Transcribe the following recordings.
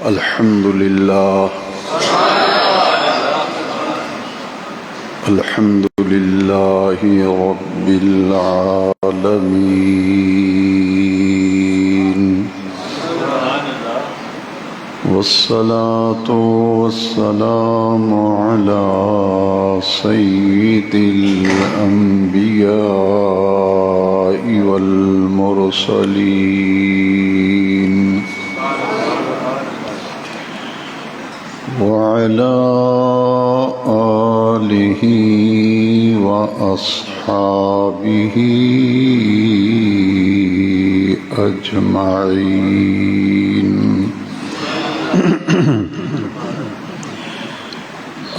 الحمد لله الحمد لله رب العالمين والصلاة والسلام على سيد الأنبياء والمرسلين وعلى آله وأصحابه أجمعين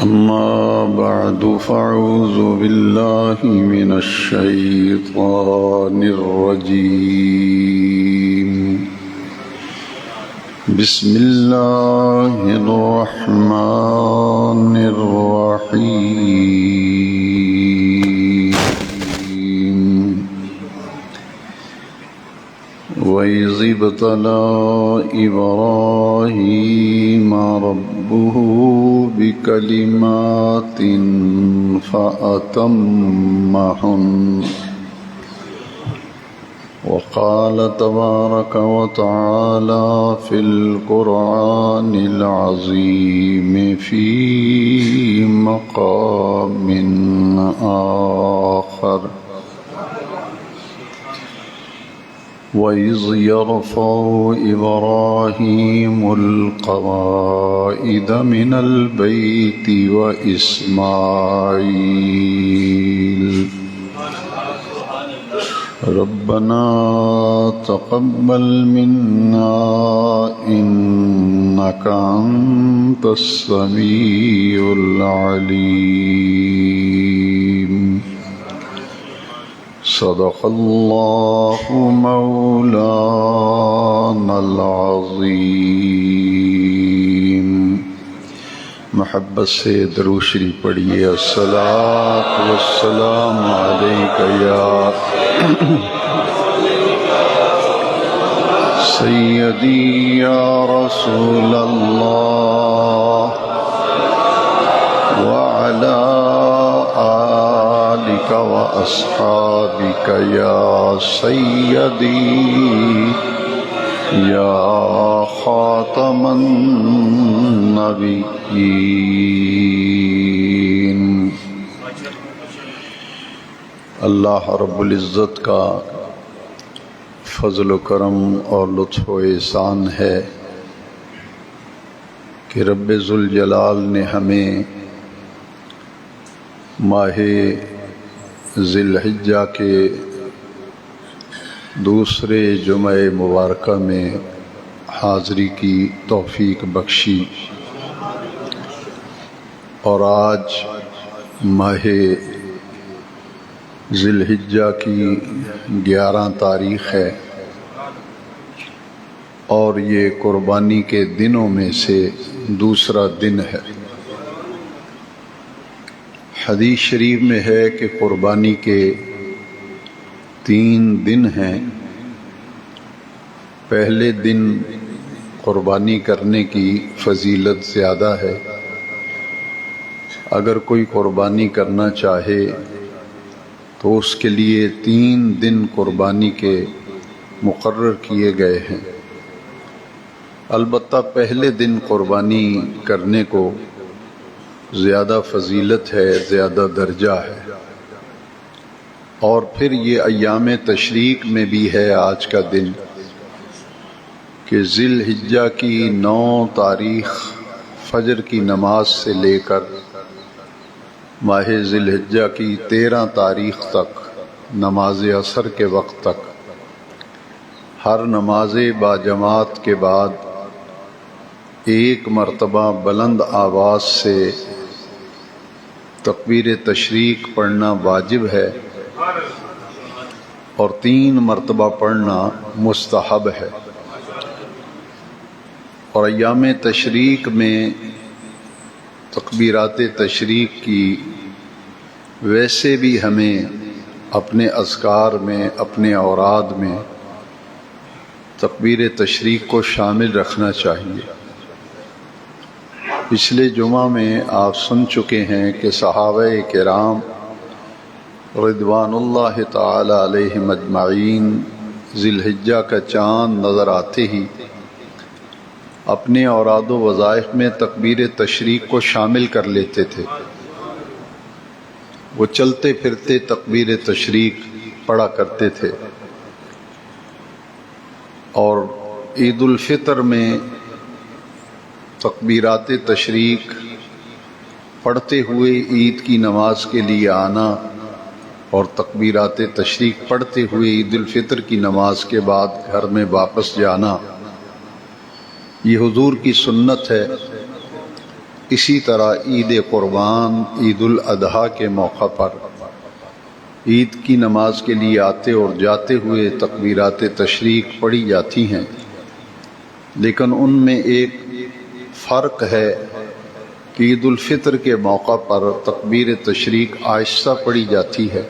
أما بعد فأعوذ بالله من الشيطان الرجيم بسم الله الرحمن الرحيم وإذ ابتلى إبراهيم ربه بكلمات فأتمهن وقال تبارك وتعالى في القرآن العظيم في مقام آخر وإذ يرفع إبراهيم القواعد من البيت وإسماعيل ربنا تقبل منا إنك أنت السميع العليم صدق الله مولانا العظيم. محبت سے درود شریف پڑھیے. الصلاۃ والسلام علیک یا سیدی یا رسول اللہ وعلی آلک واصحابک یا سیدی یا خاتم النبیین. اللہ رب العزت کا فضل و کرم اور لطف و احسان ہے کہ رب ذوالجلال نے ہمیں ماہ ذی الحجہ کے دوسرے جمعہ مبارکہ میں حاضری کی توفیق بخشی، اور آج ماہ ذی الحجہ کی 11 تاریخ ہے، اور یہ قربانی کے دنوں میں سے دوسرا دن ہے. حدیث شریف میں ہے کہ قربانی کے 3 دن ہیں. پہلے دن قربانی کرنے کی فضیلت زیادہ ہے. اگر کوئی قربانی کرنا چاہے تو اس کے لیے 3 دن قربانی کے مقرر کیے گئے ہیں. البتہ پہلے دن قربانی کرنے کو زیادہ فضیلت ہے، زیادہ درجہ ہے. اور پھر یہ ایام تشریق میں بھی ہے آج کا دن کہ ذی الحجہ کی 9 تاریخ فجر کی نماز سے لے کر ماہ ذی الحجہ کی 13 تاریخ تک نماز عصر کے وقت تک ہر نماز باجماعت کے بعد 1 مرتبہ بلند آواز سے تکبیر تشریق پڑھنا واجب ہے، اور 3 مرتبہ پڑھنا مستحب ہے. اور ایام تشریق میں تکبیرات تشریق کی ویسے بھی ہمیں اپنے اذکار میں، اپنے اوراد میں تکبیر تشریق کو شامل رکھنا چاہیے. پچھلے جمعہ میں آپ سن چکے ہیں کہ صحابہ کرام رضوان اللہ تعالی علیہم اجمعین ذی الحجہ کا چاند نظر آتے ہی اپنے اوراد و وظائف میں تکبیر تشریق کو شامل کر لیتے تھے۔ وہ چلتے پھرتے تکبیر تشریق پڑھا کرتے تھے، اور عید الفطر میں تکبیرات تشریق پڑھتے ہوئے عید کی نماز کے لیے آنا اور تکبیرات تشریق پڑھتے ہوئے عید الفطر کی نماز کے بعد گھر میں واپس جانا، یہ حضور کی سنت ہے۔ اسی طرح عید قربان، عید الاضحیٰ کے موقع پر عید کی نماز کے لیے آتے اور جاتے ہوئے تکبیرات تشریق پڑھی جاتی ہیں، لیکن ان میں ایک فرق ہے کہ عید الفطر کے موقع پر تکبیر تشریق آہستہ پڑھی جاتی ہے،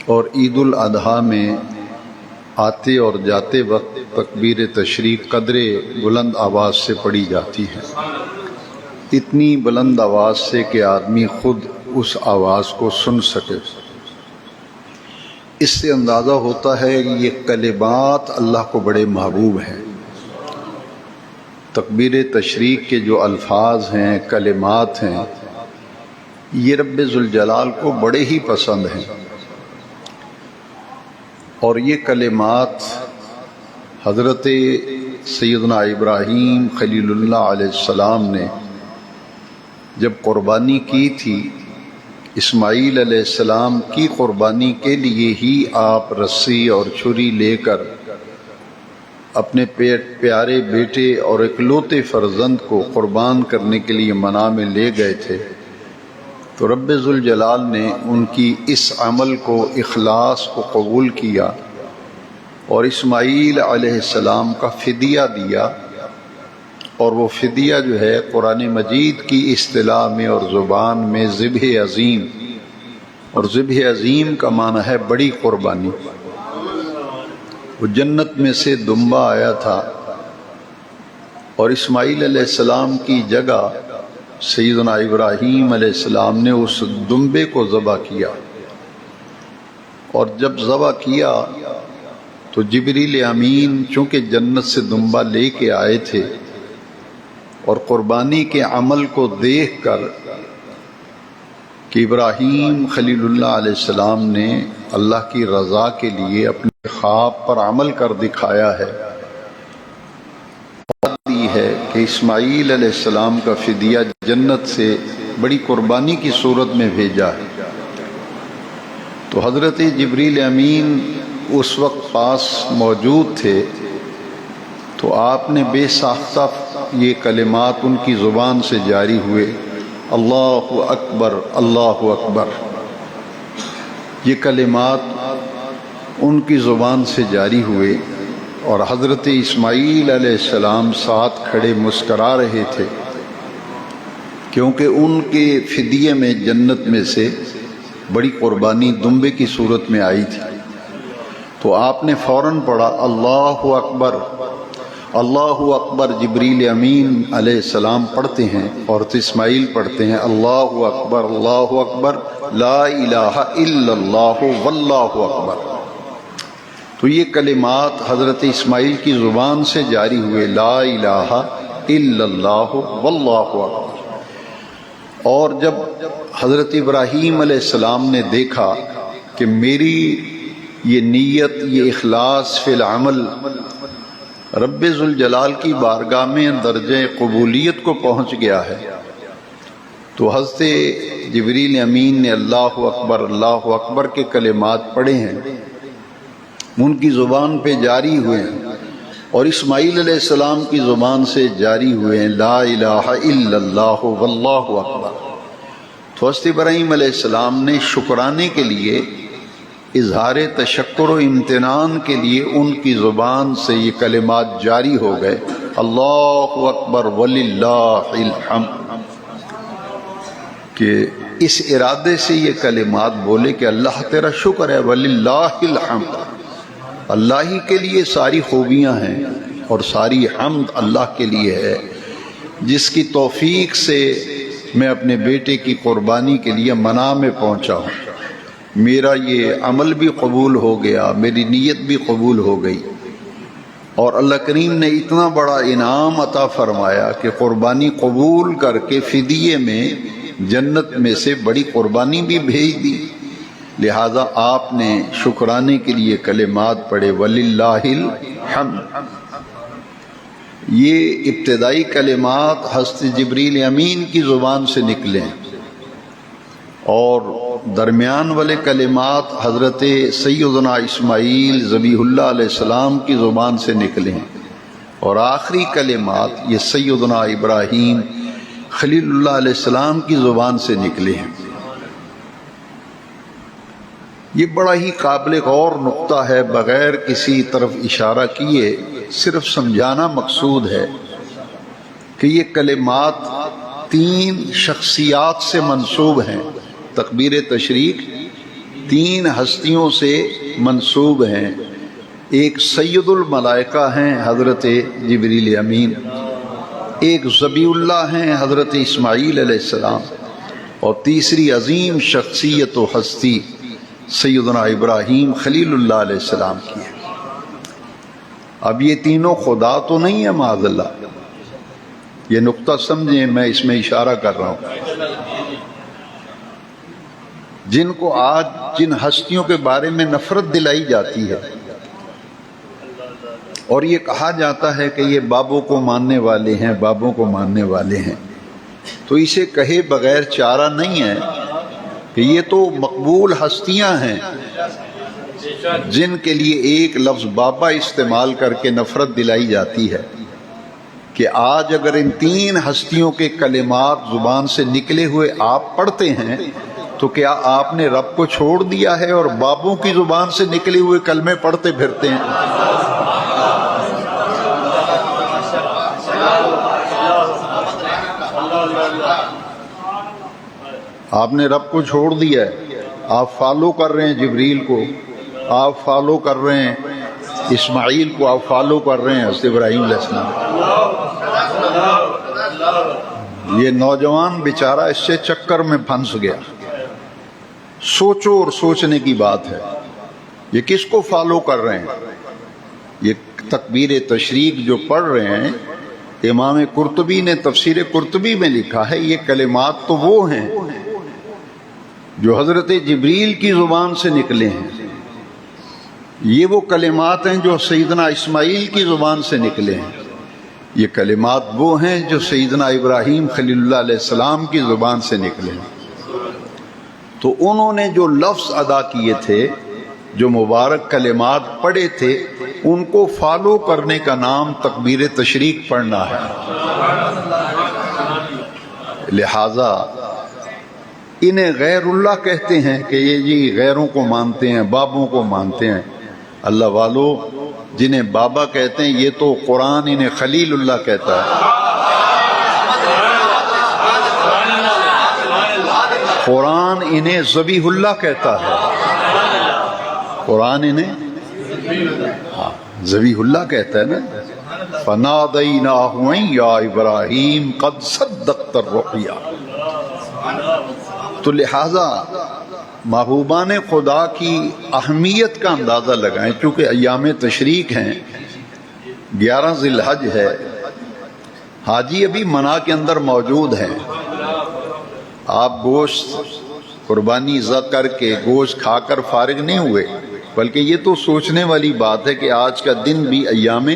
اور عید الاضحیٰ میں آتے اور جاتے وقت تکبیر تشریق قدرے بلند آواز سے پڑھی جاتی ہے، اتنی بلند آواز سے کہ آدمی خود اس آواز کو سن سکے۔ اس سے اندازہ ہوتا ہے کہ یہ کلمات اللہ کو بڑے محبوب ہیں۔ تکبیر تشریق کے جو الفاظ ہیں، کلمات ہیں، یہ رب ذوالجلال کو بڑے ہی پسند ہیں، اور یہ کلمات حضرت سیدنا ابراہیم خلیل اللہ علیہ السلام نے جب قربانی کی تھی، اسماعیل علیہ السلام کی قربانی کے لیے ہی آپ رسی اور چھری لے کر اپنے پیارے بیٹے اور اکلوتے فرزند کو قربان کرنے کے لیے منع میں لے گئے تھے، تو رب ذوالجلال نے ان کی اس عمل کو، اخلاص کو قبول کیا اور اسماعیل علیہ السلام کا فدیہ دیا۔ اور وہ فدیہ جو ہے قرآن مجید کی اصطلاح میں اور زبان میں ذبح عظیم، اور ذبح عظیم کا معنی ہے بڑی قربانی۔ وہ جنت میں سے دمبا آیا تھا، اور اسماعیل علیہ السلام کی جگہ سیدنا ابراہیم علیہ السلام نے اس دمبے کو ذبح کیا، اور جب ذبح کیا تو جبریل امین چونکہ جنت سے دمبا لے کے آئے تھے، اور قربانی کے عمل کو دیکھ کر کہ ابراہیم خلیل اللہ علیہ السلام نے اللہ کی رضا کے لیے اپنے خواب پر عمل کر دکھایا ہے، دی ہے کہ اسماعیل علیہ السلام کا فدیہ جنت سے بڑی قربانی کی صورت میں بھیجا ہے، تو حضرت جبریل امین اس وقت پاس موجود تھے، تو آپ نے بے ساختہ یہ کلمات ان کی زبان سے جاری ہوئے، اللہ اکبر اللہ اکبر۔ یہ کلمات ان کی زبان سے جاری ہوئے، اور حضرت اسماعیل علیہ السلام ساتھ کھڑے مسکرا رہے تھے، کیونکہ ان کے فدیے میں جنت میں سے بڑی قربانی دمبے کی صورت میں آئی تھی۔ تو آپ نے فوراً پڑھا اللہ اکبر اللہ اکبر۔ جبریل امین علیہ السلام پڑھتے ہیں اور اسماعیل پڑھتے ہیں اللہ اکبر لا الہ الا اللہ واللہ اکبر۔ تو یہ کلمات حضرت اسماعیل کی زبان سے جاری ہوئے، لا الہ الا اللہ واللہ اکبر۔ اور جب حضرت ابراہیم علیہ السلام نے دیکھا کہ میری یہ نیت، یہ اخلاص فی العمل رب ذوالجلال کی بارگاہ میں درجہ قبولیت کو پہنچ گیا ہے، تو حضرت جبریل امین نے اللہ اکبر کے کلمات پڑھے ہیں، ان کی زبان پہ جاری ہوئے ہیں، اور اسماعیل علیہ السلام کی زبان سے جاری ہوئے ہیں لا الہ الا اللہ واللہ اکبر۔ تو حضرت ابراہیم علیہ السلام نے شکرانے کے لیے، اظہار تشکر و امتنان کے لیے ان کی زبان سے یہ کلمات جاری ہو گئے، اللہ اکبر وللہ الحمد، کہ اس ارادے سے یہ کلمات بولے کہ اللہ تیرا شکر ہے، وللہ الحمد، اللہ ہی کے لیے ساری خوبیاں ہیں اور ساری حمد اللہ کے لیے ہے جس کی توفیق سے میں اپنے بیٹے کی قربانی کے لیے منا میں پہنچا ہوں، میرا یہ عمل بھی قبول ہو گیا، میری نیت بھی قبول ہو گئی، اور اللہ کریم نے اتنا بڑا انعام عطا فرمایا کہ قربانی قبول کر کے فدیے میں جنت میں سے بڑی قربانی بھی بھیج دی۔ لہذا آپ نے شکرانے کے لیے کلمات پڑھے، وَلِلَّهِ الْحَمْدُ۔ یہ ابتدائی کلمات حضرت جبریل امین کی زبان سے نکلے، اور درمیان والے کلمات حضرت سیدنا اسماعیل ذبیح اللہ علیہ السلام کی زبان سے نکلے، اور آخری کلمات یہ سیدنا ابراہیم خلیل اللہ علیہ السلام کی زبان سے نکلے ہیں۔ یہ بڑا ہی قابل غور نقطہ ہے، بغیر کسی طرف اشارہ کیے صرف سمجھانا مقصود ہے کہ یہ کلمات 3 شخصیات سے منسوب ہیں۔ تکبیر تشریق 3 ہستیوں سے منسوب ہیں، ایک سید الملائکہ ہیں حضرت جبریل امین، ایک ذبیح اللہ ہیں حضرت اسماعیل علیہ السلام، اور تیسری عظیم شخصیت و ہستی سیدنا ابراہیم خلیل اللہ علیہ السلام کی ہے۔ اب یہ تینوں خدا تو نہیں ہے معاذ اللہ، یہ نقطہ سمجھیں، میں اس میں اشارہ کر رہا ہوں۔ جن کو آج جن ہستیوں کے بارے میں نفرت دلائی جاتی ہے اور یہ کہا جاتا ہے کہ یہ بابوں کو ماننے والے ہیں، بابوں کو ماننے والے ہیں، تو اسے کہے بغیر چارہ نہیں ہے کہ یہ تو مقبول ہستیاں ہیں جن کے لیے ایک لفظ بابا استعمال کر کے نفرت دلائی جاتی ہے، کہ آج اگر ان 3 ہستیوں کے کلمات زبان سے نکلے ہوئے آپ پڑھتے ہیں تو کیا آپ نے رب کو چھوڑ دیا ہے اور بابوں کی زبان سے نکلے ہوئے کلمے پڑھتے پھرتے ہیں؟ آپ نے رب کو چھوڑ دیا ہے، آپ فالو کر رہے ہیں جبریل کو، آپ فالو کر رہے ہیں اسماعیل کو، آپ فالو کر رہے ہیں حضرت ابراہیم علیہ السلام۔ یہ نوجوان بیچارہ اس سے چکر میں پھنس گیا۔ سوچو اور سوچنے کی بات ہے، یہ کس کو فالو کر رہے ہیں؟ یہ تکبیر تشریق جو پڑھ رہے ہیں، امام قرطبی نے تفسیر قرطبی میں لکھا ہے یہ کلمات تو وہ ہیں جو حضرت جبریل کی زبان سے نکلے ہیں، یہ وہ کلمات ہیں جو سیدنا اسماعیل کی زبان سے نکلے ہیں، یہ کلمات وہ ہیں جو سیدنا ابراہیم خلیل اللہ علیہ السلام کی زبان سے نکلے ہیں۔ تو انہوں نے جو لفظ ادا کیے تھے، جو مبارک کلمات پڑھے تھے، ان کو فالو کرنے کا نام تکبیر تشریق پڑھنا ہے۔ لہذا انہیں غیر اللہ کہتے ہیں کہ یہ جی غیروں کو مانتے ہیں، بابوں کو مانتے ہیں۔ اللہ والو، جنہیں بابا کہتے ہیں یہ تو قرآن انہیں خلیل اللہ کہتا ہے، قرآن انہیں ذبیح اللہ کہتا ہے، قرآن انہیں ذبیح اللہ کہتا ہے نا۔ فَنَادَيْنَاهُ أَن يَا إِبْرَاهِيمُ قَدْ صَدَّقْتَ الرُّؤْيَا۔ تو لہٰذا محبوبان خدا کی اہمیت کا اندازہ لگائیں، چونکہ ایام تشریق ہیں، 11 ذی الحج ہے، حاجی ابھی منا کے اندر موجود ہیں، آپ گوشت قربانی ذبح کر کے گوشت کھا کر فارغ نہیں ہوئے، بلکہ یہ تو سوچنے والی بات ہے کہ آج کا دن بھی ایام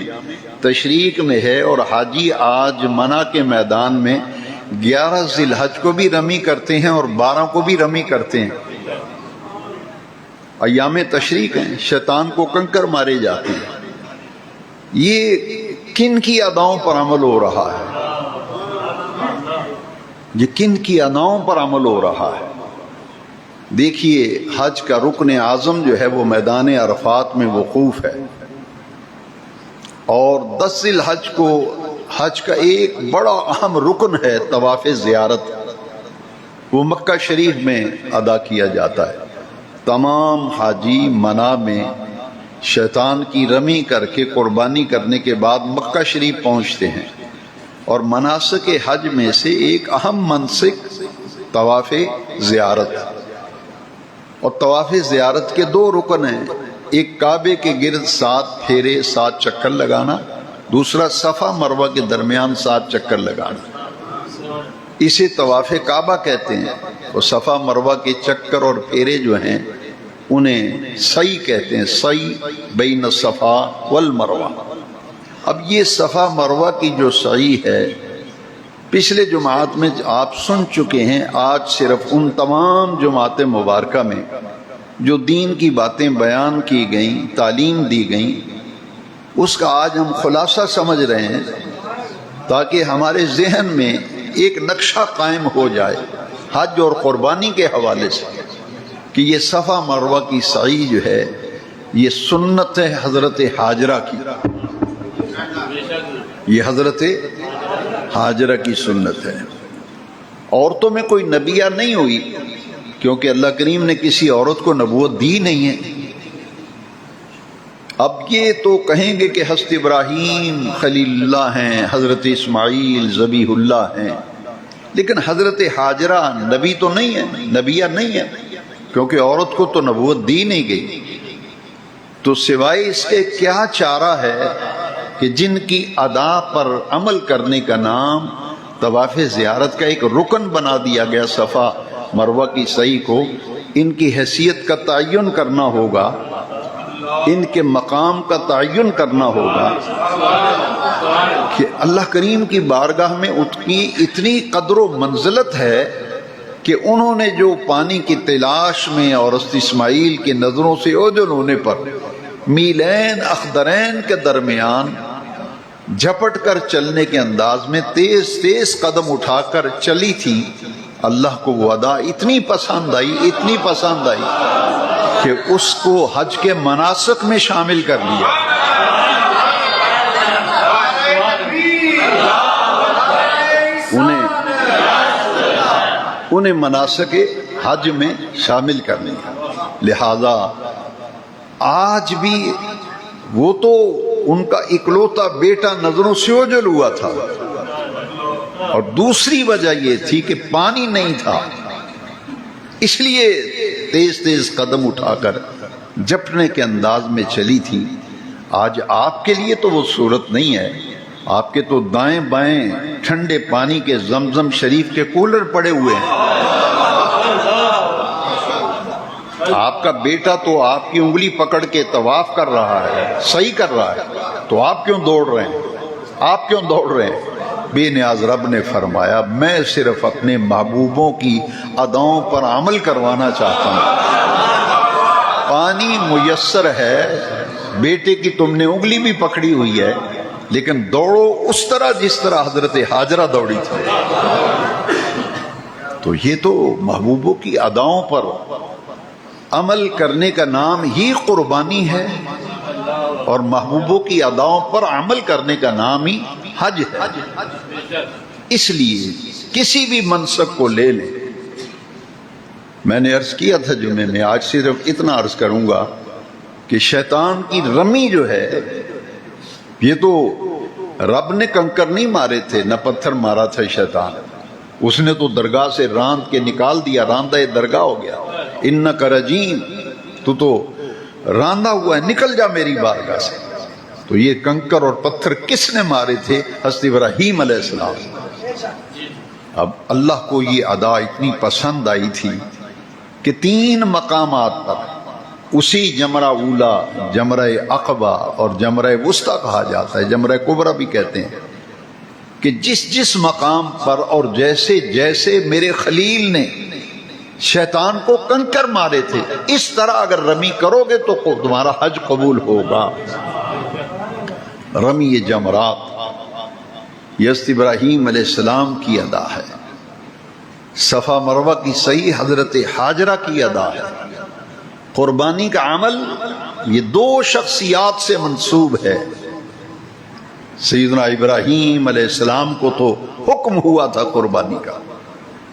تشریق میں ہے، اور حاجی آج منا کے میدان میں 11 ذی الحج کو بھی رمی کرتے ہیں اور 12 کو بھی رمی کرتے ہیں۔ ایام تشریق ہیں، شیطان کو کنکر مارے جاتے ہیں۔ یہ کن کی اداؤں پر عمل ہو رہا ہے؟ یہ کن کی اداؤں پر عمل ہو رہا ہے؟ دیکھیے، حج کا رکن اعظم جو ہے وہ میدان عرفات میں وقوف ہے، اور 10 ذی الحج کو حج کا ایک بڑا اہم رکن ہے طواف زیارت، وہ مکہ شریف میں ادا کیا جاتا ہے۔ تمام حاجی منا میں شیطان کی رمی کر کے قربانی کرنے کے بعد مکہ شریف پہنچتے ہیں، اور مناسک حج میں سے ایک اہم منسک طواف زیارت، اور طواف زیارت کے 2 رکن ہیں، ایک کعبے کے گرد 7 پھیرے 7 چکر لگانا، دوسرا صفا مروہ کے درمیان 7 چکر لگانا، اسے طواف کعبہ کہتے ہیں۔ اور صفا مروہ کے چکر اور پھیرے جو ہیں انہیں سعی کہتے ہیں، سعی بین الصفا والمروہ۔ اب یہ صفا مروہ کی جو سعی ہے پچھلے جماعت میں آپ سن چکے ہیں، آج صرف ان تمام جماعت مبارکہ میں جو دین کی باتیں بیان کی گئیں، تعلیم دی گئیں، اس کا آج ہم خلاصہ سمجھ رہے ہیں تاکہ ہمارے ذہن میں ایک نقشہ قائم ہو جائے حج اور قربانی کے حوالے سے کہ یہ صفا مروہ کی سعی جو ہے یہ سنت ہے حضرت حاجرہ کی، یہ حضرت حاجرہ کی سنت ہے۔ عورتوں میں کوئی نبیہ نہیں ہوئی کیونکہ اللہ کریم نے کسی عورت کو نبوت دی نہیں ہے۔ اب یہ تو کہیں گے کہ حضرت ابراہیم خلیل اللہ ہیں، حضرت اسماعیل ذبیح اللہ ہیں، لیکن حضرت حاجرہ نبی تو نہیں ہے، نبیہ نہیں ہے، کیونکہ عورت کو تو نبوت دی نہیں گئی۔ تو سوائے اس کے کیا چارہ ہے کہ جن کی ادا پر عمل کرنے کا نام طواف زیارت کا ایک رکن بنا دیا گیا صفا مروہ کی سعی کو، ان کی حیثیت کا تعین کرنا ہوگا، ان کے مقام کا تعین کرنا ہوگا کہ اللہ کریم کی بارگاہ میں ان کی اتنی قدر و منزلت ہے کہ انہوں نے جو پانی کی تلاش میں اور حضرت اسماعیل کی نظروں سے اوجھل ہونے پر میلین اخدرین کے درمیان جھپٹ کر چلنے کے انداز میں تیز تیز قدم اٹھا کر چلی تھی، اللہ کو وہ ادا اتنی پسند آئی، اتنی پسند آئی کہ اس کو حج کے مناسک میں شامل کر لیا۔ انہیں مناسک حج میں شامل کر لیا۔ لہذا آج بھی وہ تو ان کا اکلوتا بیٹا نظروں سے اوجھل ہوا تھا، اور دوسری وجہ یہ تھی کہ پانی نہیں تھا، اس لیے تیز تیز قدم اٹھا کر جھپٹنے کے انداز میں چلی تھی۔ آج آپ کے لیے تو وہ صورت نہیں ہے، آپ کے تو دائیں بائیں ٹھنڈے پانی کے زمزم شریف کے کولر پڑے ہوئے ہیں، آپ کا بیٹا تو آپ کی انگلی پکڑ کے طواف کر رہا ہے، صحیح کر رہا ہے، تو آپ کیوں دوڑ رہے ہیں؟ آپ کیوں دوڑ رہے ہیں؟ بے نیاز رب نے فرمایا میں صرف اپنے محبوبوں کی اداؤں پر عمل کروانا چاہتا ہوں۔ پانی میسر ہے، بیٹے کی تم نے انگلی بھی پکڑی ہوئی ہے، لیکن دوڑو اس طرح جس طرح حضرت حاجرہ دوڑی تھی۔ تو یہ تو محبوبوں کی اداؤں پر عمل کرنے کا نام ہی قربانی ہے، اور محبوبوں کی اداؤں پر عمل کرنے کا نام ہی حج ہے۔ اس لیے کسی بھی منسک کو لے لیں، میں نے عرض کیا تھا جمعے میں، آج صرف اتنا عرض کروں گا کہ شیطان کی رمی جو ہے، یہ تو رب نے کنکر نہیں مارے تھے، نہ پتھر مارا تھا شیطان، اس نے تو درگاہ سے راند کے نکال دیا، راندہ درگاہ ہو گیا۔ انک رجیم، تو راندہ ہوا ہے، نکل جا میری بارگاہ سے۔ تو یہ کنکر اور پتھر کس نے مارے تھے؟ حضرت ابراہیم علیہ السلام۔ اب اللہ کو یہ ادا اتنی پسند آئی تھی کہ 3 مقامات پر، اسی جمرہ اولا، جمرہ عقبہ اور جمرہ وسطیٰ کہا جاتا ہے، جمرہ کبریٰ بھی کہتے ہیں، کہ جس مقام پر اور جیسے جیسے میرے خلیل نے شیطان کو کنکر مارے تھے، اس طرح اگر رمی کرو گے تو تمہارا حج قبول ہوگا۔ رمی جمرات یہ حضرت ابراہیم علیہ السلام کی ادا ہے، صفا مروہ کی سعی حضرت حاجرہ کی ادا ہے۔ قربانی کا عمل یہ 2 شخصیات سے منسوب ہے۔ سیدنا ابراہیم علیہ السلام کو تو حکم ہوا تھا قربانی کا،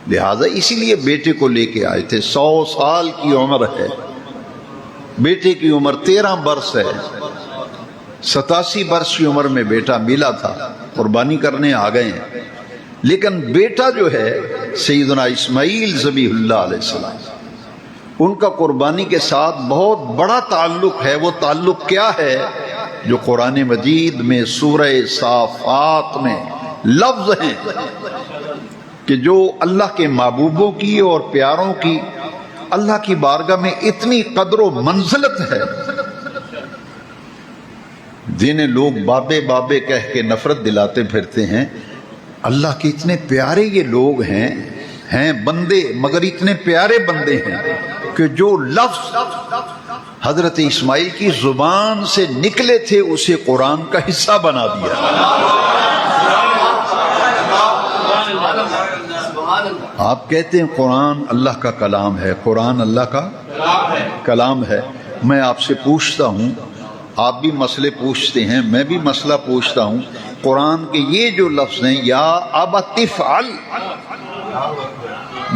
لہذا اسی لیے بیٹے کو لے کے آئے تھے۔ 100 سال کی عمر ہے، بیٹے کی عمر 13 برس ہے، 87 برس کی عمر میں بیٹا ملا تھا، قربانی کرنے آ گئے ہیں، لیکن بیٹا جو ہے سیدنا اسماعیل ذبیح اللہ علیہ السلام، ان کا قربانی کے ساتھ بہت بڑا تعلق ہے۔ وہ تعلق کیا ہے؟ جو قرآن مجید میں سورہ صافات میں لفظ ہیں کہ جو اللہ کے محبوبوں کی اور پیاروں کی اللہ کی بارگاہ میں اتنی قدر و منزلت ہے، جنہیں لوگ بابے بابے کہہ کے نفرت دلاتے پھرتے ہیں، اللہ کے اتنے پیارے یہ لوگ ہیں بندے، مگر اتنے پیارے بندے ہیں کہ جو لفظ حضرت اسماعیل کی زبان سے نکلے تھے اسے قرآن کا حصہ بنا دیا۔ آپ کہتے ہیں قرآن اللہ کا کلام ہے، قرآن اللہ کا کلام ہے۔ میں آپ سے پوچھتا ہوں، آپ بھی مسئلے پوچھتے ہیں، میں بھی مسئلہ پوچھتا ہوں، قرآن کے یہ جو لفظ ہیں یا ابت افعل،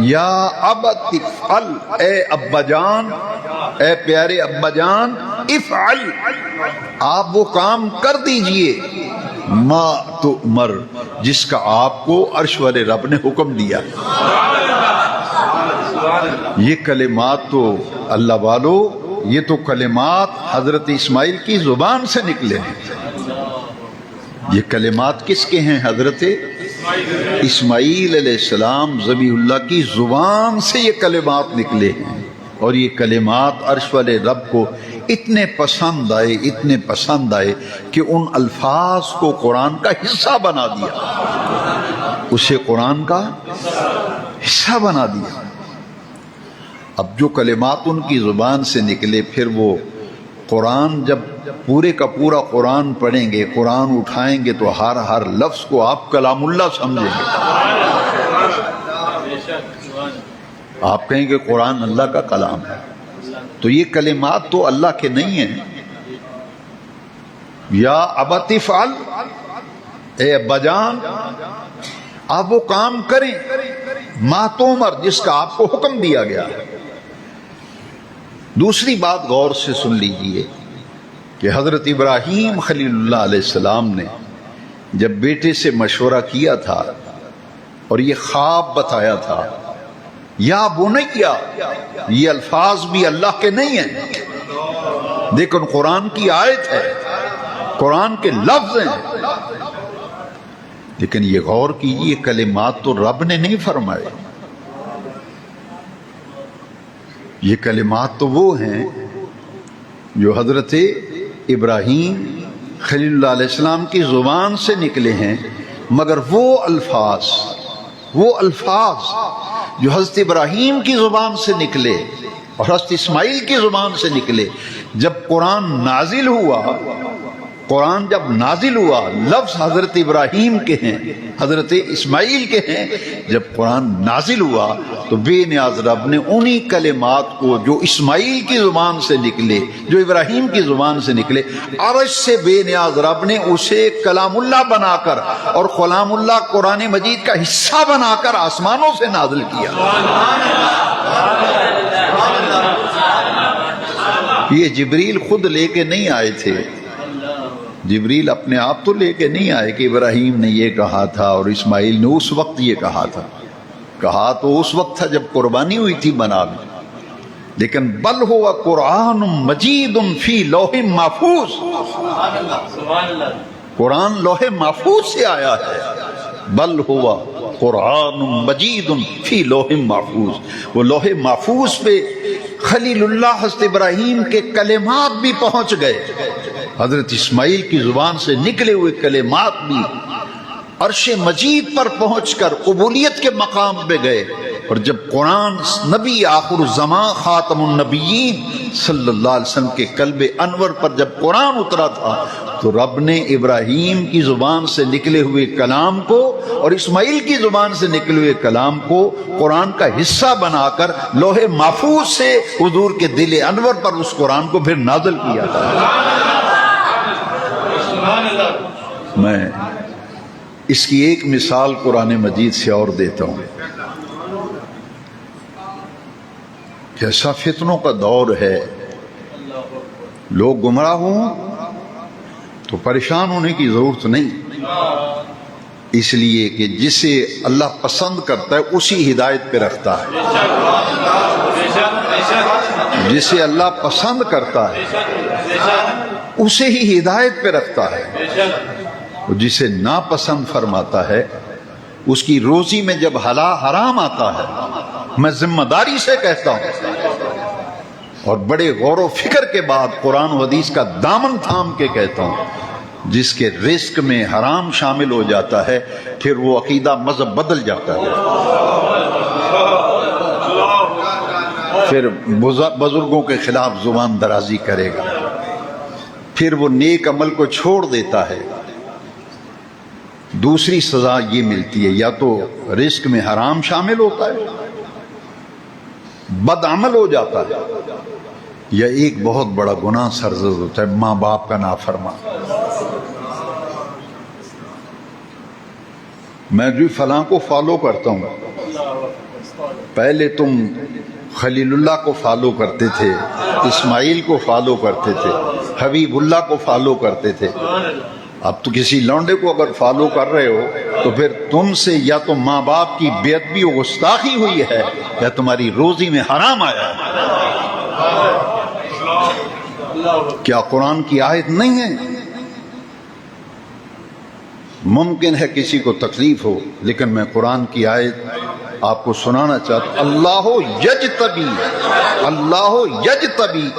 یا ابت افعل، اے ابا جان، اے پیارے ابا جان، افعل، آپ وہ کام کر دیجئے، ما تؤمر، جس کا آپ کو عرش والے رب نے حکم دیا۔ یہ کلمات تو اللہ والو، یہ تو کلمات حضرت اسماعیل کی زبان سے نکلے ہیں۔ یہ کلمات کس کے ہیں؟ حضرت اسماعیل علیہ السلام ذبیح اللہ کی زبان سے یہ کلمات نکلے ہیں، اور یہ کلمات عرش والے رب کو اتنے پسند آئے، اتنے پسند آئے کہ ان الفاظ کو قرآن کا حصہ بنا دیا، اسے قرآن کا حصہ بنا دیا۔ اب جو کلمات ان کی زبان سے نکلے، پھر وہ قرآن جب پورے کا پورا قرآن پڑھیں گے، قرآن اٹھائیں گے تو ہر لفظ کو آپ کلام اللہ سمجھیں گے۔ آپ کہیں گے قرآن اللہ کا کلام ہے، تو یہ کلمات تو اللہ کے نہیں ہیں۔ یا ابت افعل، اے ابا جان، آپ وہ کام کریں، ما تؤمر، جس کا آپ کو حکم دیا گیا ہے۔ دوسری بات غور سے سن لیجئے کہ حضرت ابراہیم خلیل اللہ علیہ السلام نے جب بیٹے سے مشورہ کیا تھا اور یہ خواب بتایا تھا، یا بنیا، یہ الفاظ بھی اللہ کے نہیں ہیں، لیکن قرآن کی آیت ہے، قرآن کے لفظ ہیں، لیکن یہ غور کیجئے کلمات تو رب نے نہیں فرمائے، یہ کلمات تو وہ ہیں جو حضرت ابراہیم خلیل اللہ علیہ السلام کی زبان سے نکلے ہیں، مگر وہ الفاظ جو حضرت ابراہیم کی زبان سے نکلے اور حضرت اسماعیل کی زبان سے نکلے، جب قرآن نازل ہوا، لفظ حضرت ابراہیم کے ہیں، حضرت اسماعیل کے ہیں، جب قرآن نازل ہوا تو بے نیاز رب نے انہی کلمات کو جو اسماعیل کی زبان سے نکلے، جو ابراہیم کی زبان سے نکلے، عرش سے بے نیاز رب نے اسے کلام اللہ بنا کر اور کلام اللہ قرآن مجید کا حصہ بنا کر آسمانوں سے نازل کیا۔ یہ جبریل خود لے کے نہیں آئے تھے، جبریل اپنے آپ تو لے کے نہیں آئے کہ ابراہیم نے یہ کہا تھا اور اسماعیل نے اس وقت یہ کہا تھا، کہا تو اس وقت تھا جب قربانی ہوئی تھی بنا میں، لیکن بل ہوا قرآن مجید فی لوح محفوظ، قرآن لوح محفوظ سے آیا ہے، بل ہوا قرآن مجید فی لوح محفوظ، وہ لوح محفوظ پہ خلیل اللہ حضرت ابراہیم کے کلمات بھی پہنچ گئے، حضرت اسماعیل کی زبان سے نکلے ہوئے کلمات بھی عرش مجید پر پہنچ کر قبولیت کے مقام پہ گئے، اور جب قرآن نبی آخر الزمان خاتم النبیین صلی اللہ علیہ وسلم کے قلب انور پر جب قرآن اترا تھا تو رب نے ابراہیم کی زبان سے نکلے ہوئے کلام کو اور اسماعیل کی زبان سے نکلے ہوئے کلام کو قرآن کا حصہ بنا کر لوح محفوظ سے حضور کے دل انور پر اس قرآن کو پھر نازل کیا تھا۔ میں اس کی ایک مثال قرآن مجید سے اور دیتا ہوں کہ ایسا فتنوں کا دور ہے، لوگ گمراہ ہوں تو پریشان ہونے کی ضرورت نہیں، اس لیے کہ جسے اللہ پسند کرتا ہے اسی ہدایت پہ رکھتا ہے، جسے اللہ پسند کرتا ہے اسے ہی ہدایت پہ رکھتا ہے، جسے ناپسند فرماتا ہے اس کی روزی میں جب حرام آتا ہے، میں ذمہ داری سے کہتا ہوں اور بڑے غور و فکر کے بعد قرآن و حدیث کا دامن تھام کے کہتا ہوں، جس کے رزق میں حرام شامل ہو جاتا ہے پھر وہ عقیدہ مذہب بدل جاتا ہے، پھر بزرگوں کے خلاف زبان درازی کرے گا، پھر وہ نیک عمل کو چھوڑ دیتا ہے۔ دوسری سزا یہ ملتی ہے، یا تو رزق میں حرام شامل ہوتا ہے، بد عمل ہو جاتا ہے، یا ایک بہت بڑا گناہ سرزد ہوتا ہے، ماں باپ کا نافرمان۔ میں جو فلاں کو فالو کرتا ہوں، پہلے تم خلیل اللہ کو فالو کرتے تھے، اسماعیل کو فالو کرتے تھے، حبیب اللہ کو فالو کرتے تھے، اب تو کسی لونڈے کو اگر فالو کر رہے ہو تو پھر تم سے یا تو ماں باپ کی بے ادبی و گستاخی ہوئی ہے یا تمہاری روزی میں حرام آیا ہے۔ کیا قرآن کی آیت نہیں ہے؟ ممکن ہے کسی کو تکلیف ہو، لیکن میں قرآن کی آیت آپ کو سنانا چاہتا ہوں۔ اللہ یجتبی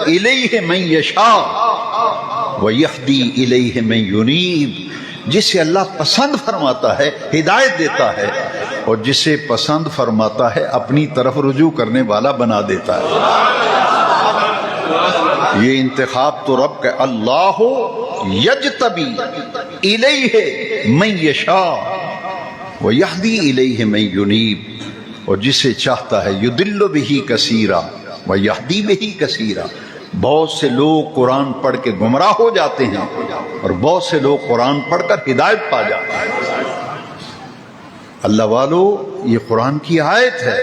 الیہ من یشاء ویہدی الیہ من ینیب، جسے اللہ پسند فرماتا ہے ہدایت دیتا ہے، اور جسے پسند فرماتا ہے اپنی طرف رجوع کرنے والا بنا دیتا ہے۔ یہ انتخاب تو رب کا، اللہ یجتبی الیہ من یشاء ویہدی الیہ من ینیب، اور جسے چاہتا ہے یضل بہ کثیرا ویہدی بہ کثیرا۔ بہت سے لوگ قرآن پڑھ کے گمراہ ہو جاتے ہیں اور بہت سے لوگ قرآن پڑھ کر ہدایت پا جاتے ہیں۔ اللہ والو، یہ قرآن کی آیت ہے،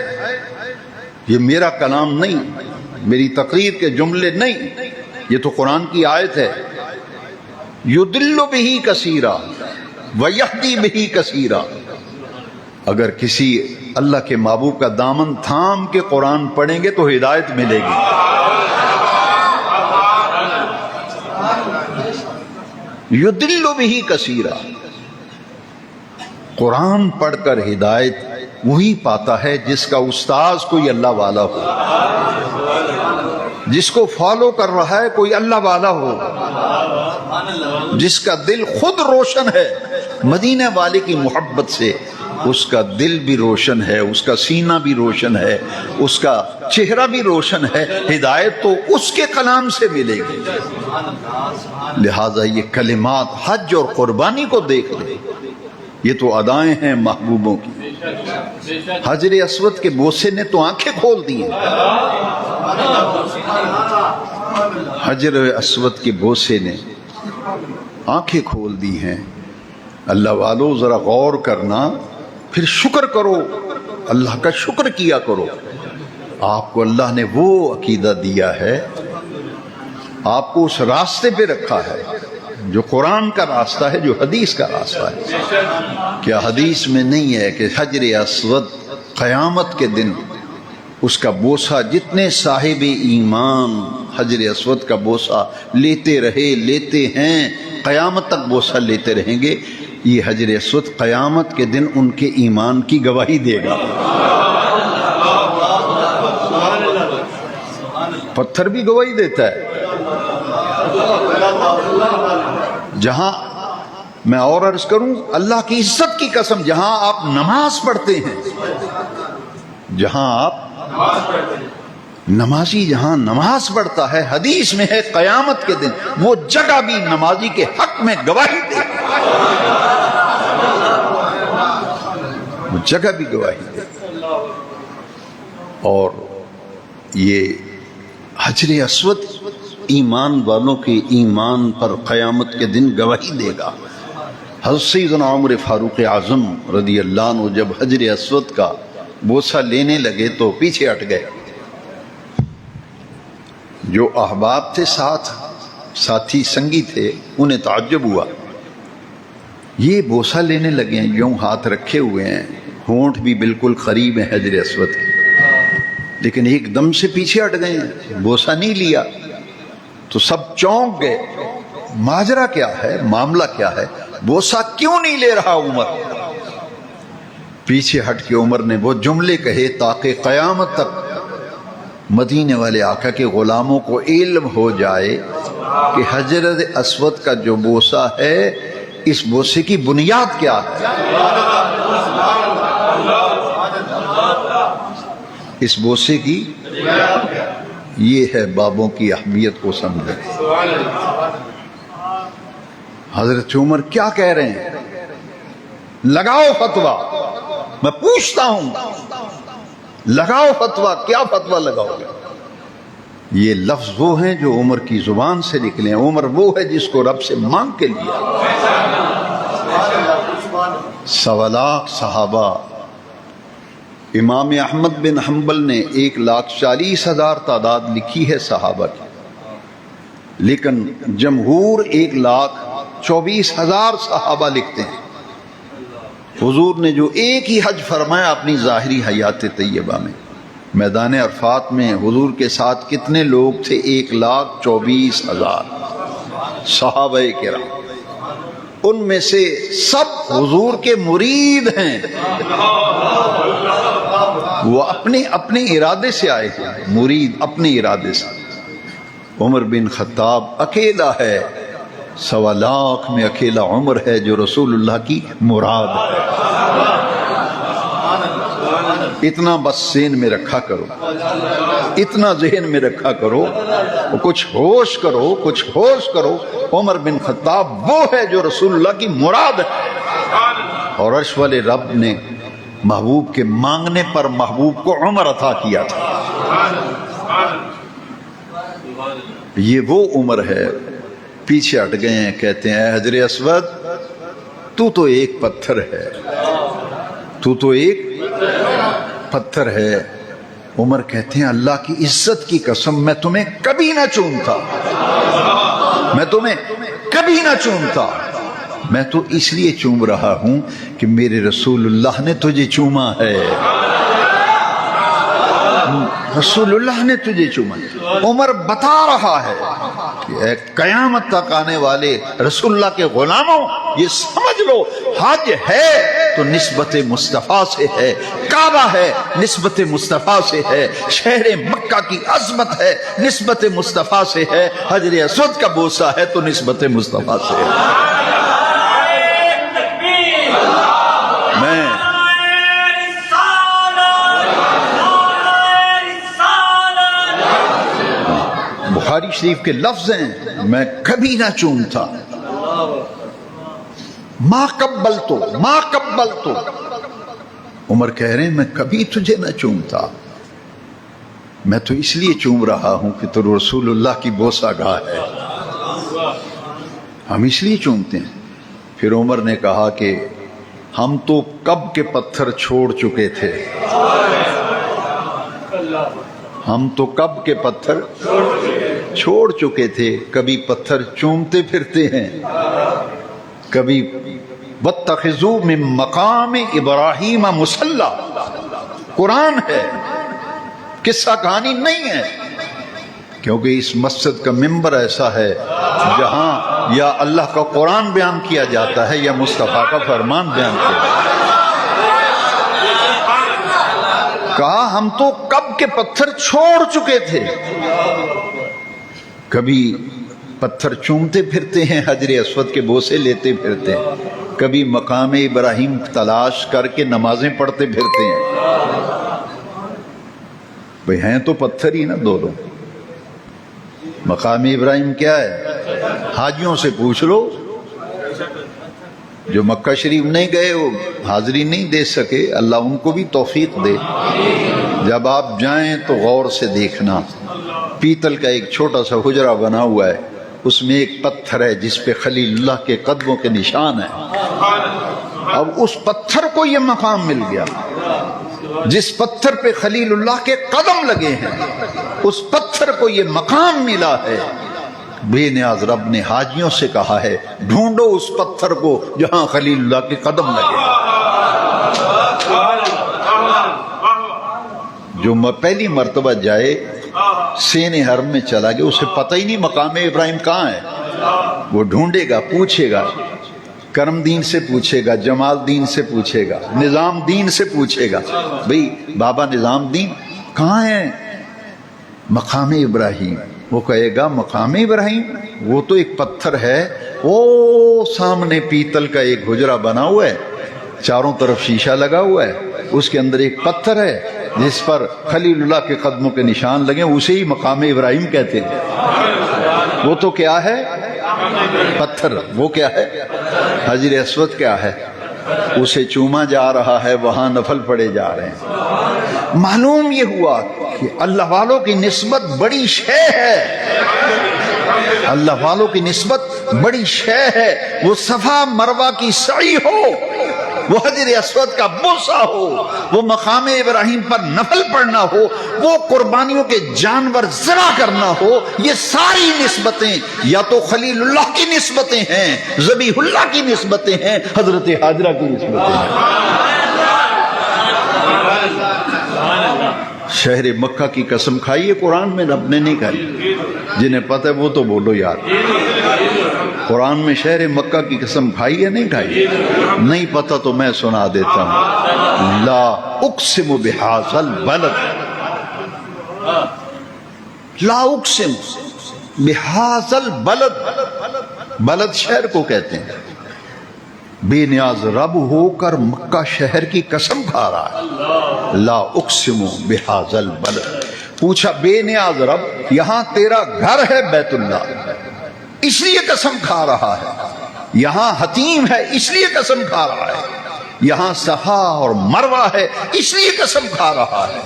یہ میرا کلام نہیں، میری تقریر کے جملے نہیں، یہ تو قرآن کی آیت ہے۔ یضل بہ کثیرا ویہدی بہ کثیرا۔ اگر کسی اللہ کے محبوب کا دامن تھام کے قرآن پڑھیں گے تو ہدایت ملے گی۔ یضل بہ کثیرا، قرآن پڑھ کر ہدایت وہی پاتا ہے جس کا استاذ کوئی اللہ والا ہو، جس کو فالو کر رہا ہے کوئی اللہ والا ہو، جس کا دل خود روشن ہے مدینہ والے کی محبت سے، اس کا دل بھی روشن ہے، اس کا سینہ بھی روشن ہے، اس کا چہرہ بھی روشن ہے، ہدایت تو اس کے کلام سے ملے گی۔ لہذا یہ کلمات حج اور قربانی کو دیکھ لیں، یہ تو ادائیں ہیں محبوبوں کی۔ حجر اسود کے بوسے نے تو آنکھیں کھول دی ہیں، حجر اسود کے بوسے نے آنکھیں کھول دی ہیں۔ اللہ والو ذرا غور کرنا، پھر شکر کرو، اللہ کا شکر کیا کرو۔ آپ کو اللہ نے وہ عقیدہ دیا ہے، آپ کو اس راستے پہ رکھا ہے جو قرآن کا راستہ ہے، جو حدیث کا راستہ ہے۔ کیا حدیث میں نہیں ہے کہ حجر اسود قیامت کے دن اس کا بوسہ جتنے صاحب ایمان حجر اسود کا بوسہ لیتے رہے، لیتے ہیں، قیامت تک بوسہ لیتے رہیں گے، یہ حجر اسود قیامت کے دن ان کے ایمان کی گواہی دے گا۔ پتھر بھی گواہی دیتا ہے۔ جہاں میں اور عرض کروں، اللہ کی عزت کی قسم، جہاں آپ نماز پڑھتے ہیں، جہاں آپ نمازی جہاں نماز پڑھتا ہے، حدیث میں ہے قیامت کے دن وہ جگہ بھی نمازی کے حق میں گواہی دے گی، وہ جگہ بھی گواہی دے گی۔ اور یہ حجر اسود ایمان والوں کے ایمان پر قیامت کے دن گواہی دے گا۔ حضرت سیدنا عمر فاروق اعظم رضی اللہ عنہ جب حجر اسود کا بوسہ لینے لگے تو پیچھے ہٹ گئے۔ جو احباب تھے، ساتھ ساتھی سنگی تھے، انہیں تعجب ہوا یہ بوسہ لینے لگے ہیں، یوں ہاتھ رکھے ہوئے ہیں، ہونٹ بھی بالکل قریب ہیں حجر اسود کے، لیکن ایک دم سے پیچھے ہٹ گئے ہیں، بوسہ نہیں لیا۔ تو سب چونک گئے، ماجرا کیا ہے، معاملہ کیا ہے، بوسہ کیوں نہیں لے رہا عمر؟ پیچھے ہٹ کے عمر نے وہ جملے کہے تاکہ قیامت تک مدینے والے آقا کے غلاموں کو علم ہو جائے کہ حجر اسود کا جو بوسہ ہے، اس بوسے کی بنیاد کیا ہے، اس بوسے کی یہ ہے۔ بابوں کی اہمیت کو سمجھیں۔ حضرت عمر کیا کہہ رہے ہیں؟ لگاؤ فتویٰ، میں پوچھتا ہوں، لگاؤ فتویٰ، کیا فتویٰ لگاؤ گے؟ یہ لفظ وہ ہیں جو عمر کی زبان سے نکلے ہیں۔ عمر وہ ہے جس کو رب سے مانگ کے لیا۔ 1.25 لاکھ صحابہ، امام احمد بن حنبل نے 1,40,000 تعداد لکھی ہے صحابہ کی، لیکن جمہور 1,24,000 صحابہ لکھتے ہیں۔ حضور نے جو ایک ہی حج فرمایا اپنی ظاہری حیات طیبہ میں، میدان عرفات میں حضور کے ساتھ کتنے لوگ تھے؟ 1,24,000 صحابہ کرام، ان میں سے سب حضور کے مرید ہیں، وہ اپنے اپنے ارادے سے آئے ہیں، مرید اپنے ارادے سے۔ عمر بن خطاب اکیلا ہے، 1.25 لاکھ میں اکیلا عمر ہے جو رسول اللہ کی مراد ہے۔ اتنا بس ذہن میں رکھا کرو، اتنا ذہن میں رکھا کرو، کچھ ہوش کرو، کچھ ہوش کرو۔ عمر بن خطاب وہ ہے جو رسول اللہ کی مراد ہے، اور عرش والے رب نے محبوب کے مانگنے پر محبوب کو عمر عطا کیا تھا۔ یہ وہ عمر ہے۔ پیچھے ہٹ گئے ہیں، کہتے ہیں اے حجر اسود، تو ایک پتھر ہے، تو ایک پتھر ہے۔ عمر کہتے ہیں اللہ کی عزت کی قسم، میں تمہیں کبھی نہ چومتا، میں تمہیں کبھی نہ چومتا، میں تو اس لیے چوم رہا ہوں کہ میرے رسول اللہ نے تجھے چوما ہے، رسول اللہ نے تجھے چوما۔ عمر بتا رہا ہے کہ قیامت تک آنے والے رسول اللہ کے غلاموں، یہ سمجھ لو، حج ہے تو نسبت مصطفیٰ سے ہے، کعبہ ہے نسبت مصطفیٰ سے ہے، شہر مکہ کی عظمت ہے نسبت مصطفیٰ سے ہے، حجر اسود کا بوسہ ہے تو نسبت مصطفیٰ سے ہے۔ بخاری شریف کے لفظ ہیں، میں کبھی نہ چومتا، ما قبلتو، عمر کہہ رہے ہیں میں کبھی تجھے نہ چومتا، میں تو اس لیے چوم رہا ہوں کہ تو رسول اللہ کی بوسہ گاہ ہے، ہم اس لیے چومتے ہیں۔ پھر عمر نے کہا کہ ہم تو کب کے پتھر چھوڑ چکے تھے، ہم تو کب کے پتھر چھوڑ چکے تھے، کبھی پتھر چومتے پھرتے ہیں، کبھی وَاتَّخِذُوا مِن مَّقَامِ إِبْرَاهِيمَ مُصَلًّى، قرآن ہے، قصہ کہانی نہیں ہے، کیونکہ اس مسجد کا ممبر ایسا ہے جہاں یا اللہ کا قرآن بیان کیا جاتا ہے یا مصطفیٰ کا فرمان بیان کیا جاتا ہے۔ کہا ہم تو کب کے پتھر چھوڑ چکے تھے، کبھی پتھر چومتے پھرتے ہیں، حجر اسود کے بوسے لیتے پھرتے ہیں، کبھی مقام ابراہیم تلاش کر کے نمازیں پڑھتے پھرتے ہیں۔ بھئی ہیں تو پتھر ہی نا دونوں۔ مقام ابراہیم کیا ہے؟ حاجیوں سے پوچھ لو، جو مکہ شریف نہیں گئے وہ حاضری نہیں دے سکے، اللہ ان کو بھی توفیق دے۔ جب آپ جائیں تو غور سے دیکھنا، پیتل کا ایک چھوٹا سا حجرہ بنا ہوا ہے، اس میں ایک پتھر ہے جس پہ خلیل اللہ کے قدموں کے نشان ہیں۔ اب اس پتھر کو یہ مقام مل گیا، جس پتھر پہ خلیل اللہ کے قدم لگے ہیں، اس پتھر کو یہ مقام ملا ہے بے نیاز رب نے حاجیوں سے کہا ہے ڈھونڈو اس پتھر کو جہاں خلیل اللہ کے قدم لگے. جو پہلی مرتبہ جائے سین حرم میں چلا گیا، اسے پتہ ہی نہیں مقام ابراہیم کہاں ہے. وہ ڈھونڈے گا، پوچھے گا، کرم دین سے پوچھے گا، جمال دین سے پوچھے گا، نظام دین سے پوچھے گا، بھئی بابا نظام دین کہاں ہے؟ مقام ابراہیم. وہ کہے گا مقام ابراہیم وہ تو ایک پتھر ہے، وہ سامنے پیتل کا ایک حجرہ بنا ہوا ہے، چاروں طرف شیشہ لگا ہوا ہے، اس کے اندر ایک پتھر ہے جس پر خلیل اللہ کے قدموں کے نشان لگے، اسے ہی مقام ابراہیم کہتے ہیں. وہ تو کیا ہے؟ پتھر. وہ کیا ہے؟ حجر اسود. کیا ہے؟ اسے چوما جا رہا ہے، وہاں نفل پڑے جا رہے ہیں. معلوم یہ ہوا کہ اللہ والوں کی نسبت بڑی شے ہے، اللہ والوں کی نسبت بڑی شے ہے. وہ صفا مروہ کی سعی ہو، وہ حجر اسود کا بوسہ ہو، وہ مقام ابراہیم پر نفل پڑھنا ہو، وہ قربانیوں کے جانور ذبح کرنا ہو، یہ ساری نسبتیں یا تو خلیل اللہ کی نسبتیں ہیں، ذبیح اللہ کی نسبتیں ہیں، حضرت حاجرہ کی نسبتیں ہیں. شہر مکہ کی قسم کھائی ہے قرآن میں، رب نے نہیں کھائی. جنہیں پتہ ہے وہ تو بولو یار. قرآن میں شہر مکہ کی قسم کھائی ہے نہیں کھائی؟ نہیں پتہ تو میں سنا دیتا ہوں. لا اقسم بہذا البلد، لا اقسم بہذا البلد. بلد شہر کو کہتے ہیں. بے نیاز رب ہو کر مکہ شہر کی قسم کھا رہا ہے. لا اقسم بہذا البلد. پوچھا بے نیاز رب یہاں تیرا گھر ہے بیت اللہ، اس لیے قسم کھا رہا ہے. یہاں حتیم ہے اس لیے قسم کھا رہا ہے. یہاں صفا اور مروہ ہے اس لیے قسم کھا رہا ہے.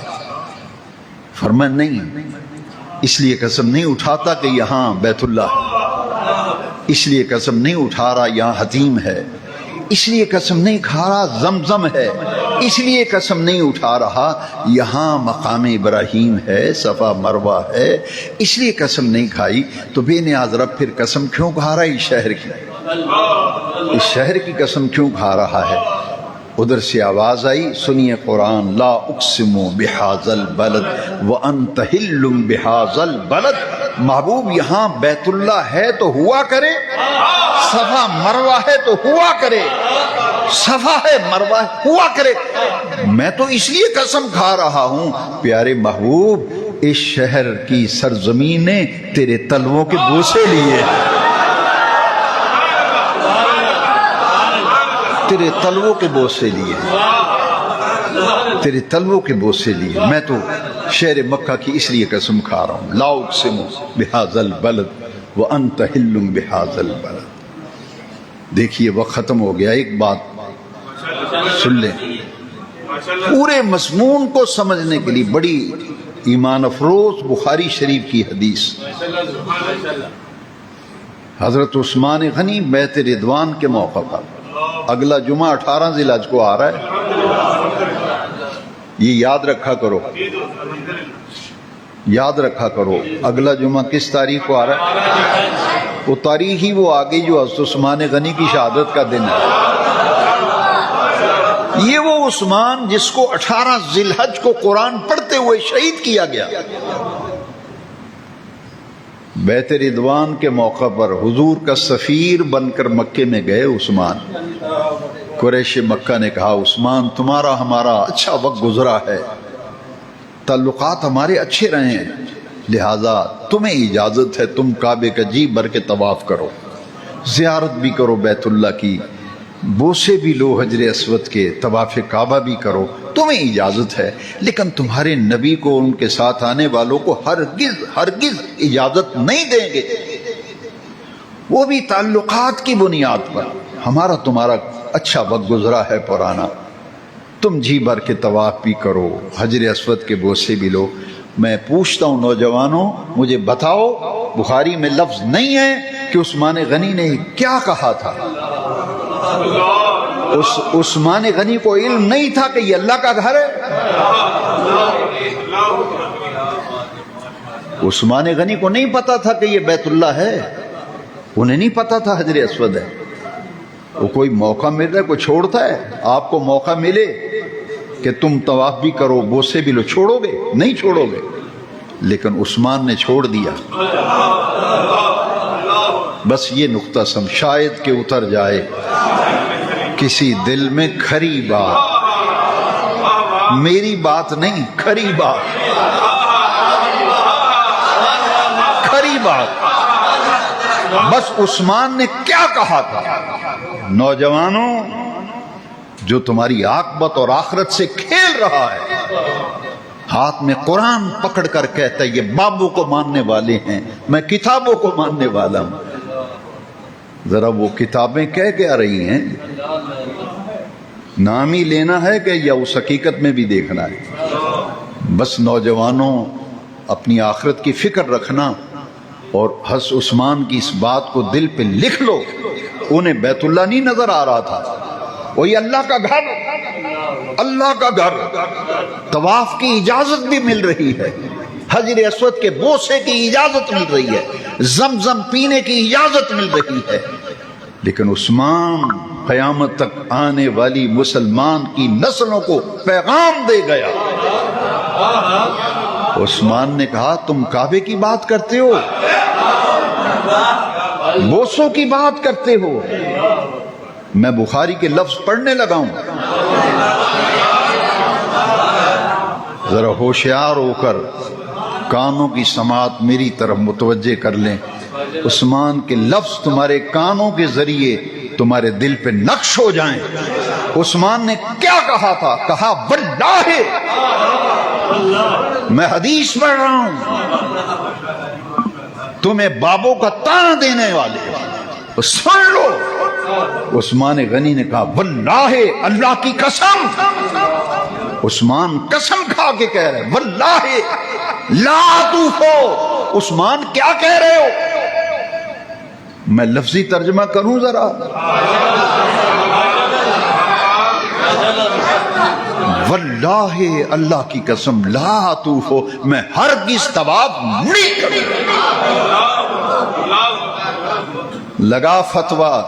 فرمایا نہیں، اس لیے قسم نہیں اٹھاتا کہ یہاں بیت اللہ ہے، اس لیے قسم نہیں اٹھا رہا یہاں حتیم ہے، اس لیے قسم نہیں کھا رہا زمزم ہے، اس لیے قسم نہیں اٹھا رہا یہاں مقام ابراہیم ہے، صفا مروہ ہے، اس لیے قسم نہیں کھائی. تو بے نیاز رب پھر قسم کیوں کھا رہا ہے اس شہر کی؟ اس شہر کی قسم کیوں کھا رہا ہے؟ ادھر سے آواز آئی، سنیے قرآن. لا اقسم بہذا البلد وانت حل بہذا البلد. محبوب یہاں بیت اللہ ہے تو ہوا کرے، صفا مروہ ہے تو ہوا کرے، صفا ہے مروہ ہوا کرے. میں تو اس لیے قسم کھا رہا ہوں. پیارے محبوب اس شہر کی سرزمین نے تیرے تلووں کے بوسے لیے، تیرے تلووں کے بوسے لیے، تیرے تلووں کے بوسے لیے. میں تو شہر مکہ کی اس لیے قسم کھا رہا ہوں. لا اقسم بہذا البلد وانت حل بہذا البلد. دیکھیے وقت ختم ہو گیا. ایک بات سن لیں، پورے مضمون کو سمجھنے کے لیے بڑی ایمان افروز بخاری شریف کی حدیث. حضرت عثمان غنی بیعت رضوان کے موقع پر، اگلا جمعہ 18 ذی الحج کو آ رہا ہے، یہ یاد رکھا کرو، یاد رکھا کرو. اگلا جمعہ کس تاریخ کو آ رہا ہے؟ وہ تاریخ ہی وہ آ گئی جو حضرت عثمان غنی کی شہادت کا دن ہے. یہ وہ عثمان جس کو 18 ذی الحج کو قرآن پڑھتے ہوئے شہید کیا گیا. بیعت رضوان کے موقع پر حضور کا سفیر بن کر مکے میں گئے عثمان. قریش مکہ نے کہا عثمان تمہارا ہمارا اچھا وقت گزرا ہے، تعلقات ہمارے اچھے رہے ہیں، لہذا تمہیں اجازت ہے تم کعبے کا جی بھر کے طواف کرو، زیارت بھی کرو بیت اللہ کی، بوسے بھی لو حجر اسود کے، طواف کعبہ بھی کرو، تمہیں اجازت ہے. لیکن تمہارے نبی کو ان کے ساتھ آنے والوں کو ہرگز اجازت نہیں دیں گے، وہ بھی تعلقات کی بنیاد پر. ہمارا تمہارا اچھا وقت گزرا ہے پرانا، تم جی بھر کے طواف بھی کرو، حجر اسود کے بوسے بھی لو. میں پوچھتا ہوں نوجوانوں، مجھے بتاؤ بخاری میں لفظ نہیں ہے کہ عثمان غنی نے کیا کہا تھا؟ عثمان غنی کو علم نہیں تھا کہ یہ اللہ کا گھر ہے؟ عثمان غنی کو نہیں پتا تھا کہ یہ بیت اللہ ہے، انہیں نہیں پتا تھا حجر اسود ہے۔ وہ کوئی موقع مل رہا ہے، کوئی چھوڑتا ہے؟ آپ کو موقع ملے کہ تم طواف بھی کرو، بوسے بھی لو، چھوڑو گے؟ نہیں چھوڑو گے۔ لیکن عثمان نے چھوڑ دیا۔ بس یہ نقطہ سمجھ، شاید کہ اتر جائے کسی دل میں کھری بات، میری بات نہیں، کھری بات، کھری بات۔ بس عثمان نے کیا کہا تھا؟ نوجوانوں، جو تمہاری عاقبت اور آخرت سے کھیل رہا ہے، ہاتھ میں قرآن پکڑ کر کہتا ہے یہ بابوں کو ماننے والے ہیں، میں کتابوں کو ماننے والا ہوں۔ ذرا وہ کتابیں کہہ کے آ رہی ہیں، نام ہی لینا ہے کہ یا اس حقیقت میں بھی دیکھنا ہے؟ بس نوجوانوں، اپنی آخرت کی فکر رکھنا، اور حضرت عثمان کی اس بات کو دل پہ لکھ لو۔ انہیں بیت اللہ نہیں نظر آ رہا تھا، وہی اللہ کا گھر، اللہ کا گھر، طواف کی اجازت بھی مل رہی ہے، حجر اسود کے بوسے کی اجازت مل رہی ہے، زمزم پینے کی اجازت مل رہی ہے۔ لیکن عثمان قیامت تک آنے والی مسلمان کی نسلوں کو پیغام دے گیا۔ عثمان نے کہا تم کعبے کی بات کرتے ہو، بوسوں کی بات کرتے ہو، میں بخاری کے لفظ پڑھنے لگا ہوں۔ ذرا ہوشیار ہو کر کانوں کی سماعت میری طرف متوجہ کر لیں۔ عثمان کے لفظ تمہارے کانوں کے ذریعے تمہارے دل پہ نقش ہو جائیں۔ عثمان نے کیا کہا تھا؟ کہا واللہ، میں حدیث پڑھ رہا ہوں، تمہیں بابوں کا تانا دینے والے سن لو۔ عثمان غنی نے کہا واللہ، اللہ کی قسم۔ عثمان قسم کھا کے کہہ رہے واللہ لا توفو۔ عثمان کیا کہہ رہے ہو؟ میں لفظی ترجمہ کروں ذرا۔ واللہ، اللہ کی قسم، لا توفو، میں ہرگز طواف نہیں کروں۔ لگا فتویٰ،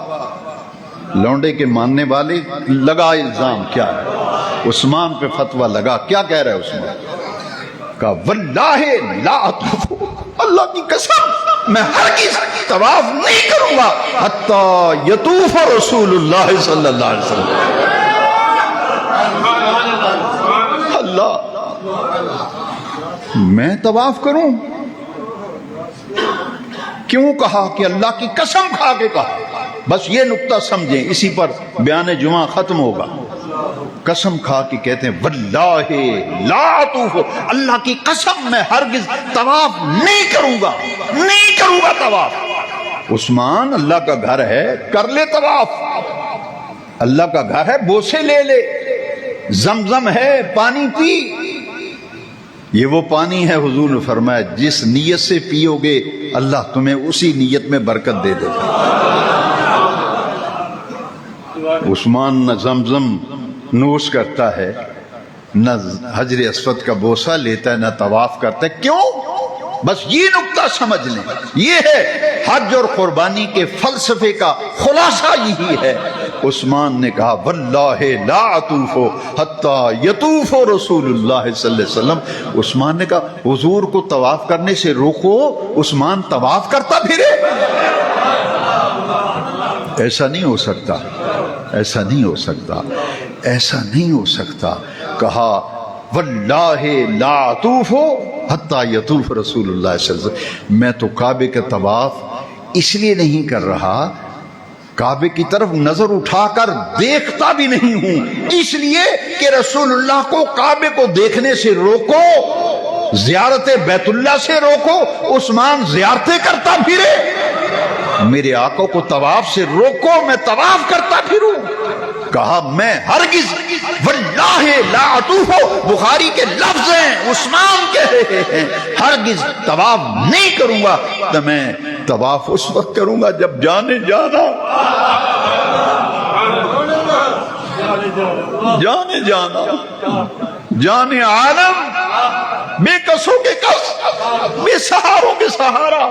لونڈے کے ماننے والے، لگا الزام کیا ہے؟ عثمان پہ فتویٰ لگا۔ کیا کہہ رہا ہے عثمان؟ کہا واللہ لا توفو، اللہ کی قسم میں ہرگز طواف نہیں کروں گا حتی یطوف رسول اللہ صلی اللہ علیہ وسلم۔ اللہ، میں طواف کروں؟ کیوں کہا کہ اللہ کی قسم کھا کے کہا؟ بس یہ نقطہ سمجھیں، اسی پر بیان جمعہ ختم ہوگا۔ قسم کھا کے کہتے ہیں واللہ لا اطوف، اللہ کی قسم میں ہرگز طواف نہیں کروں گا، نہیں کروں گا طواف۔ عثمان، اللہ کا گھر ہے، کر لے طواف، اللہ کا گھر ہے، بوسے لے لے، زمزم ہے، پانی پی۔ یہ وہ پانی ہے، حضور نے فرمایا جس نیت سے پیو گے اللہ تمہیں اسی نیت میں برکت دے دے گا۔ عثمان نہ زمزم نوش کرتا ہے، نہ حجر اسود کا بوسہ لیتا ہے، نہ طواف کرتا ہے۔ کیوں؟ بس یہ نقطہ سمجھ لیں، یہ ہے حج اور قربانی کے فلسفے کا خلاصہ یہی ہے۔ عثمان نے کہا واللہ لا اطوف حتی یطوف رسول اللہ صلی اللہ علیہ وسلم۔ عثمان نے کہا حضور کو طواف کرنے سے روکو، عثمان طواف کرتا پھرے؟ ایسا نہیں ہو سکتا، ایسا نہیں ہو سکتا، ایسا نہیں ہو سکتا۔ کہا واللہ لا اطوف حتی یطوف رسول اللہ صلی اللہ علیہ وسلم، میں تو کعبے کا طواف اس لیے نہیں کر رہا، کعبے کی طرف نظر اٹھا کر دیکھتا بھی نہیں ہوں، اس لیے کہ رسول اللہ کو کعبے کو دیکھنے سے روکو، زیارت بیت اللہ سے روکو۔ عثمان زیارتیں کرتا پھرے، میرے آقا کو طواف سے روکو، میں طواف کرتا پھروں۔ کہا میں ہرگز واللہ لا اطوف، بخاری کے لفظ ہیں، عثمان کہہ رہے ہیں، ہرگز طواف نہیں کروں گا۔ تو میں طواف اس وقت کروں گا جب جانے جانا، جانے جانا، جانے عالم بے کسوں کے کس، بے سہاروں کے سہارا،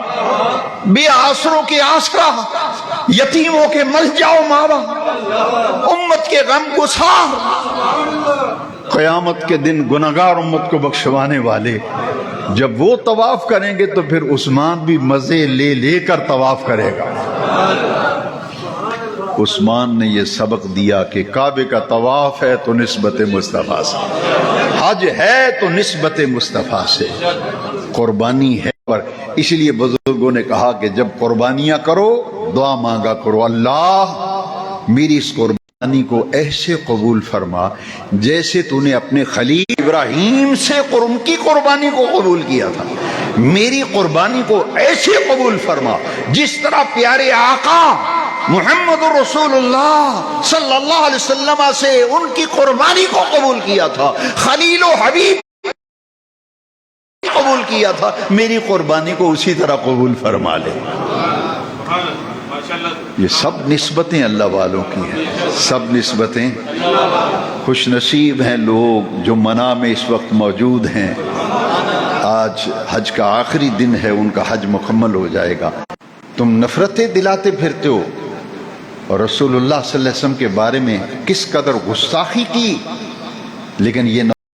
بے آسروں کے آسرا، یتیموں کے ملجا و ماوا، امت کے غم گسار، قیامت کے دن گنہگار امت کو بخشوانے والے۔ جب وہ طواف کریں گے تو پھر عثمان بھی مزے لے لے کر طواف کرے گا۔ عثمان نے یہ سبق دیا کہ کعبے کا طواف ہے تو نسبت مصطفیٰ سے، حج ہے تو نسبت مصطفیٰ سے، قربانی ہے۔ پر اس لیے بزرگوں نے کہا کہ جب قربانیاں کرو دعا مانگا کرو، اللہ میری اس قربانی کو ایسے قبول فرما جیسے تو نے اپنے خلیل ابراہیم سے ان کی قربانی کو قبول کیا تھا، میری قربانی کو ایسے قبول فرما جس طرح پیارے آقا محمد رسول اللہ صلی اللہ علیہ وسلم سے ان کی قربانی کو قبول کیا تھا، خلیل و حبیب قبول کیا تھا، میری قربانی کو اسی طرح قبول فرما لے۔ یہ سب نسبتیں اللہ والوں کی ہیں، سب نسبتیں۔ خوش نصیب ہیں لوگ جو منع میں اس وقت موجود ہیں، آج حج کا آخری دن ہے، ان کا حج مکمل ہو جائے گا۔ تم نفرتیں دلاتے پھرتے ہو اور رسول اللہ صلی اللہ علیہ وسلم کے بارے میں کس قدر گستاخی کی، لیکن یہ